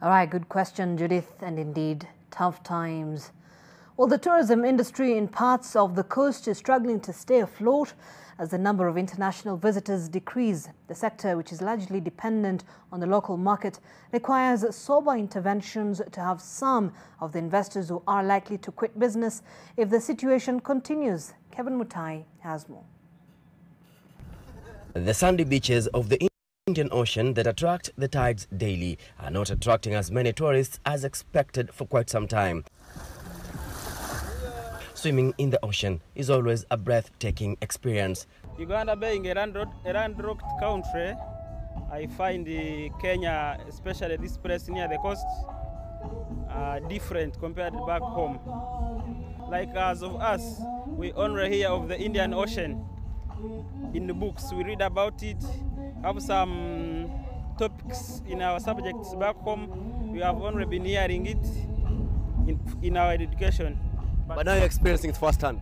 All right, good question, Judith, and indeed tough times. Well, the tourism industry in parts of the coast is struggling to stay afloat as the number of international visitors decrease. The sector, which is largely dependent on the local market, requires sober interventions to have some of the investors who are likely to quit business if the situation continues. Kevin Mutai has more. The sandy beaches of the Indian Ocean that attract the tides daily are not attracting as many tourists as expected for quite some time. Swimming in the ocean is always a breathtaking experience. Uganda being a landlocked country, I find Kenya, especially this place near the coast, different compared to back home. Like as of us, we only hear of the Indian Ocean in the books. We read about it, have some topics in our subjects back home. We have only been hearing it in our education. But now you're experiencing it firsthand.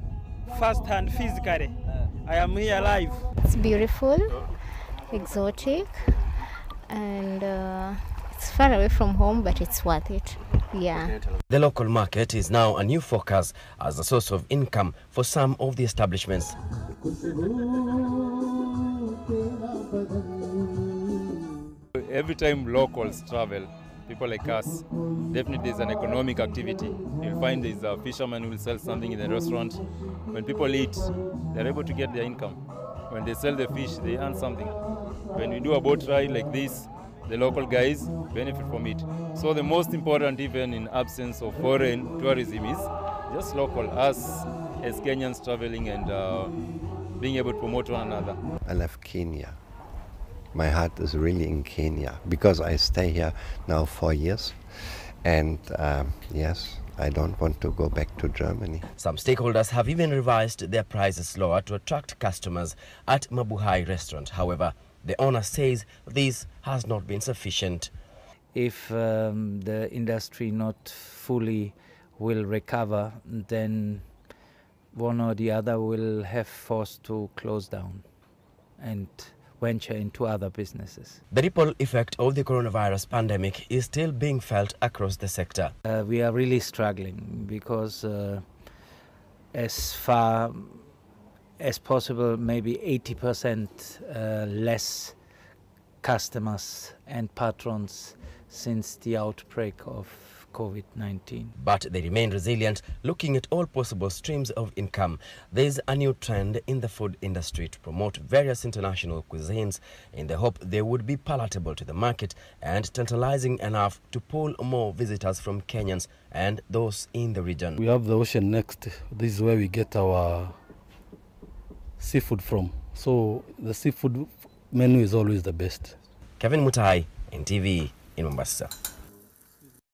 Firsthand, physically. I am here live. It's beautiful, exotic, and it's far away from home, but it's worth it. Yeah. The local market is now a new focus as a source of income for some of the establishments. Every time locals travel, people like us, definitely is an economic activity. You'll find there's a fisherman who will sell something in the restaurant. When people eat, they're able to get their income. When they sell the fish, they earn something. When we do a boat ride like this, the local guys benefit from it. So the most important, even in absence of foreign tourism, is just local, us as Kenyans traveling and being able to promote one another. I love Kenya. My heart is really in Kenya because I stay here now 4 years, and yes, I don't want to go back to Germany. Some stakeholders have even revised their prices lower to attract customers at Mabuhai restaurant. However, the owner says this has not been sufficient. If the industry not fully will recover, then one or the other will have forced to close down and venture into other businesses. The ripple effect of the coronavirus pandemic is still being felt across the sector. We are really struggling because as far as possible, maybe 80% less customers and patrons since the outbreak of COVID-19. But they remain resilient, looking at all possible streams of income. There is a new trend in the food industry to promote various international cuisines in the hope they would be palatable to the market and tantalizing enough to pull more visitors from Kenyans and those in the region. We have the ocean next. This is where we get our seafood from. So the seafood menu is always the best. Kevin Mutai, NTV in Mombasa.